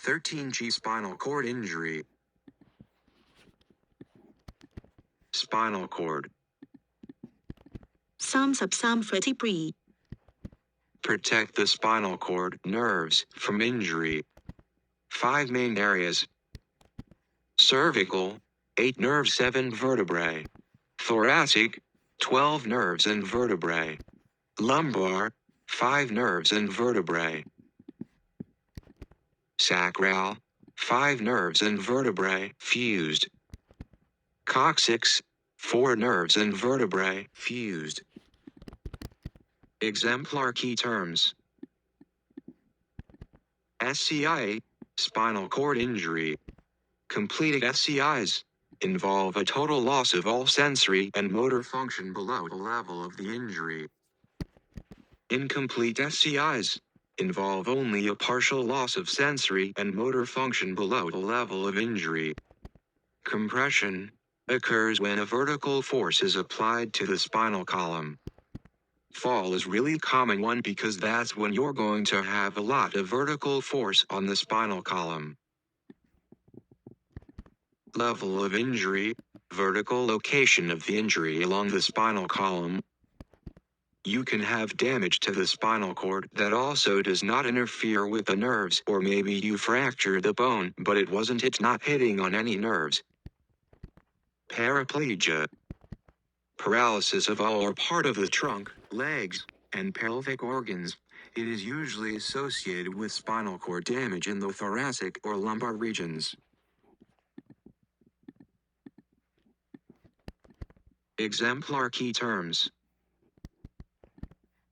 13G spinal cord injury. Spinal cord. 33 vertebrae. Protect the spinal cord nerves from injury. 5 main areas. Cervical, 8 nerves 7 vertebrae. Thoracic, 12 nerves and vertebrae. Lumbar, 5 nerves and vertebrae. Sacral, 5 nerves and vertebrae fused. Coccyx, 4 nerves and vertebrae fused. Exemplar key terms. SCI, spinal cord injury. Completed SCIs involve a total loss of all sensory and motor function below the level of the injury. Incomplete SCIs involve only a partial loss of sensory and motor function below the level of injury. Compression occurs when a vertical force is applied to the spinal column. Fall is really common one because that's when you're going to have a lot of vertical force on the spinal column. Level of injury, vertical location of the injury along the spinal column. You can have damage to the spinal cord that also does not interfere with the nerves, or maybe you fracture the bone but it's not hitting on any nerves. Paraplegia. Paralysis of all or part of the trunk, legs, and pelvic organs. It is usually associated with spinal cord damage in the thoracic or lumbar regions. Exemplar key terms.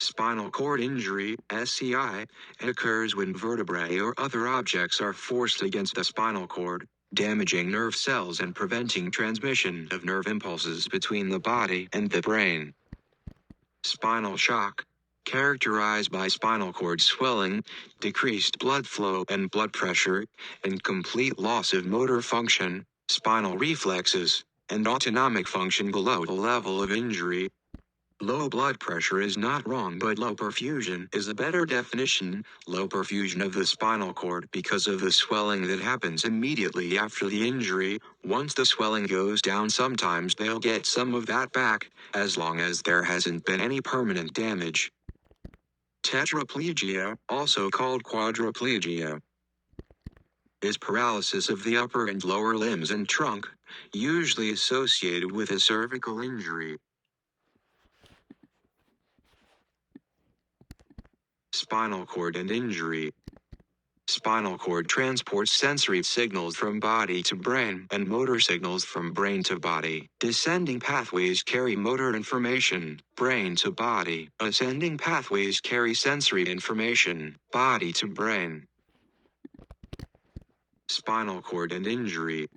Spinal cord injury, SCI, occurs when vertebrae or other objects are forced against the spinal cord, damaging nerve cells and preventing transmission of nerve impulses between the body and the brain. Spinal shock, characterized by spinal cord swelling, decreased blood flow and blood pressure, and complete loss of motor function, spinal reflexes, and autonomic function below the level of injury. Low blood pressure is not wrong, but low perfusion is a better definition. Low perfusion of the spinal cord because of the swelling that happens immediately after the injury. Once the swelling goes down, sometimes they'll get some of that back, as long as there hasn't been any permanent damage. Tetraplegia, also called quadriplegia, is paralysis of the upper and lower limbs and trunk, usually associated with a cervical injury. Spinal cord and injury. Spinal cord transports sensory signals from body to brain and motor signals from brain to body. Descending pathways carry motor information, brain to body. Ascending pathways carry sensory information, body to brain. Spinal cord and injury.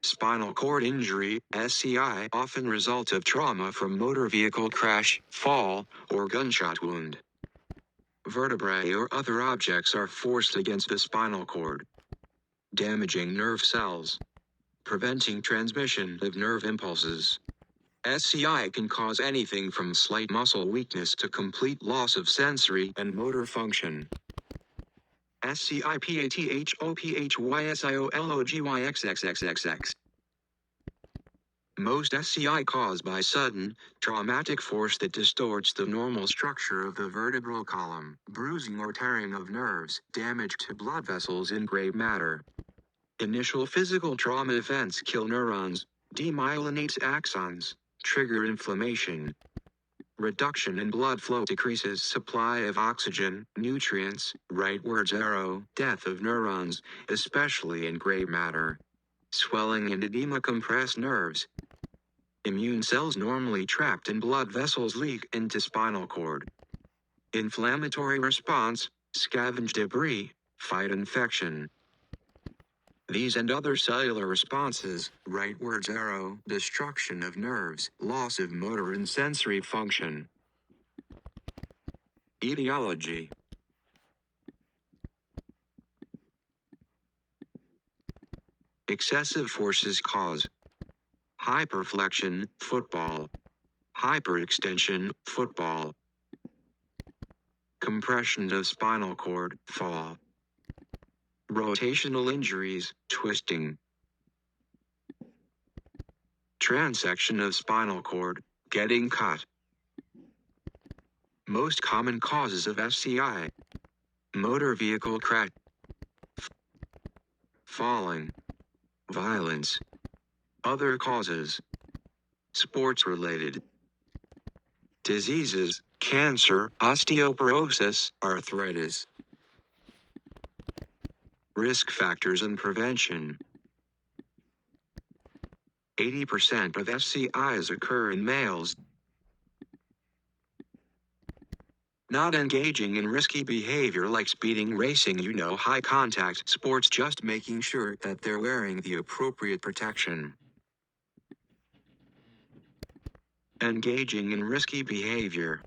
Spinal cord injury, SCI, often result of trauma from motor vehicle crash, fall, or gunshot wound. Vertebrae or other objects are forced against the spinal cord, damaging nerve cells, preventing transmission of nerve impulses. SCI can cause anything from slight muscle weakness to complete loss of sensory and motor function. SCIPATHOPHYSIOLOGYXXXXX. Most SCI caused by sudden, traumatic force that distorts the normal structure of the vertebral column, bruising or tearing of nerves, damage to blood vessels in gray matter. Initial physical trauma events kill neurons, demyelinates axons, trigger inflammation. Reduction in blood flow decreases supply of oxygen, nutrients, rightwards arrow, death of neurons, especially in gray matter. Swelling and edema compress nerves. Immune cells normally trapped in blood vessels leak into spinal cord. Inflammatory response, scavenge debris, fight infection. These and other cellular responses, rightwards arrow, destruction of nerves, loss of motor and sensory function. Etiology. Excessive forces cause hyperflexion, football. Hyperextension, football. Compression of spinal cord, fall. rotational injuries, twisting, transection of spinal cord, getting cut. Most common causes of SCI: motor vehicle crash, falling, violence. Other causes: sports-related diseases, cancer, osteoporosis, arthritis. Risk factors and prevention. 80% of SCIs occur in males. Not engaging in risky behavior like speeding, racing, high contact sports, just making sure that they're wearing the appropriate protection. Engaging in risky behavior.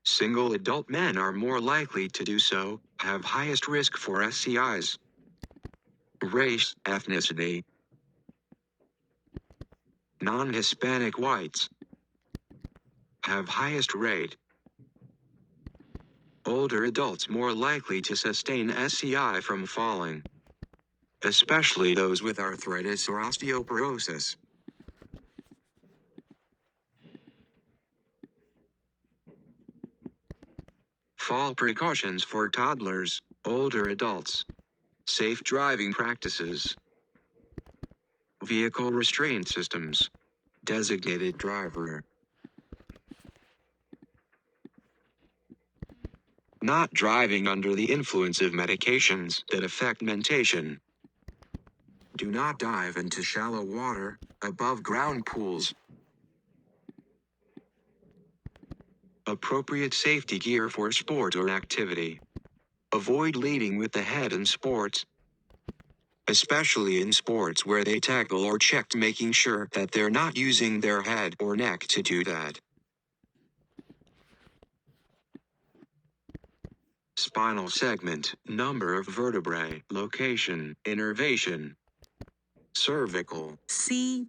Single adult men are more likely to do so, have highest risk for SCIs. Race, ethnicity. Non-Hispanic whites have highest rate. Older adults more likely to sustain SCI from falling, especially those with arthritis or osteoporosis. Fall precautions for toddlers, older adults. Safe driving practices. Vehicle restraint systems. Designated driver. Not driving under the influence of medications that affect mentation. Do not dive into shallow water, above ground pools. Appropriate safety gear for sport or activity. Avoid leading with the head in sports, especially in sports where they tackle or check, making sure that they're not using their head or neck to do that. Spinal segment, number of vertebrae, location, innervation. Cervical. C7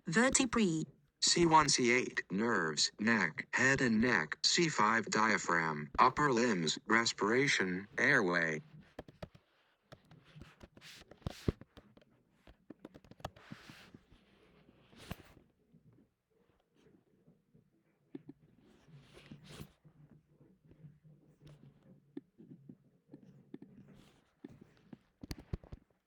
vertebrae. C1, C8, nerves, neck, head and neck. C5, diaphragm, upper limbs, respiration, airway.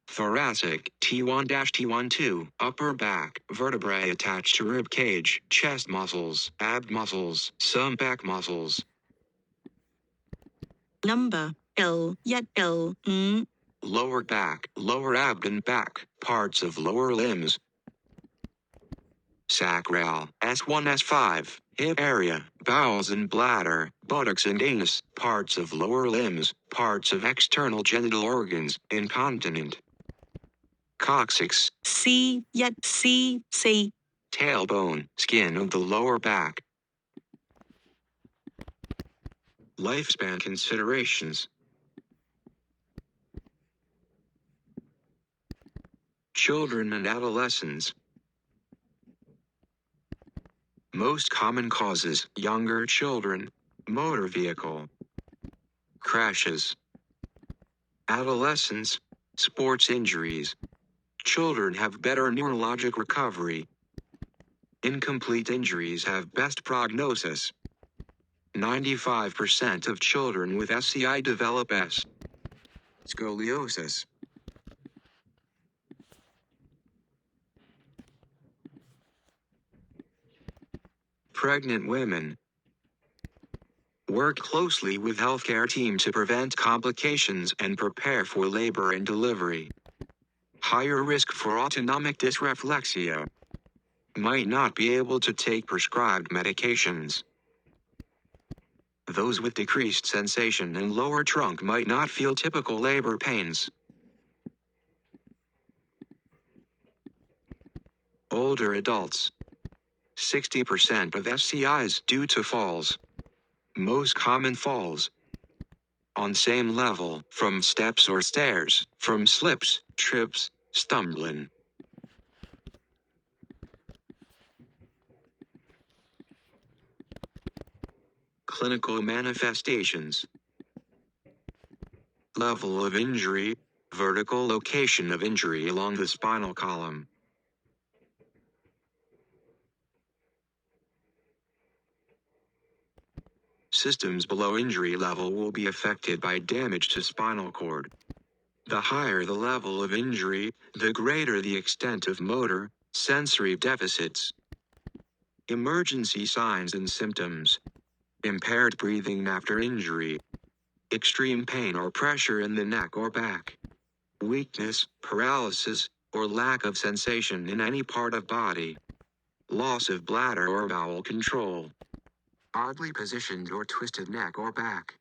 Thoracic, T1-T12, upper back, vertebrae attached to rib cage, chest muscles, ab muscles, some back muscles. Number L. Lower back, lower abdomen, back, parts of lower limbs. Sacral, S1, S5, hip area, bowels and bladder, buttocks and anus, parts of lower limbs, parts of external genital organs, incontinent. Coccyx, C. tailbone, skin of the lower back. Lifespan considerations. Children and adolescents. Most common causes: younger children, motor vehicle crashes, adolescents, sports injuries. Children have better neurologic recovery. Incomplete injuries have best prognosis. 95% of children with SCI develop scoliosis. Pregnant women. Work closely with healthcare team to prevent complications and prepare for labor and delivery. Higher risk for autonomic dysreflexia. Might not be able to take prescribed medications. Those with decreased sensation and lower trunk might not feel typical labor pains. Older adults. 60% of SCIs due to falls. Most common falls. On same level, from steps or stairs, from slips, trips, stumbling. Clinical manifestations. Level of injury, vertical location of injury along the spinal column. Systems below injury level will be affected by damage to spinal cord. The higher the level of injury, the greater the extent of motor, sensory deficits. Emergency signs and symptoms. Impaired breathing after injury. Extreme pain or pressure in the neck or back. Weakness, paralysis, or lack of sensation in any part of body. Loss of bladder or bowel control. Oddly positioned or twisted neck or back.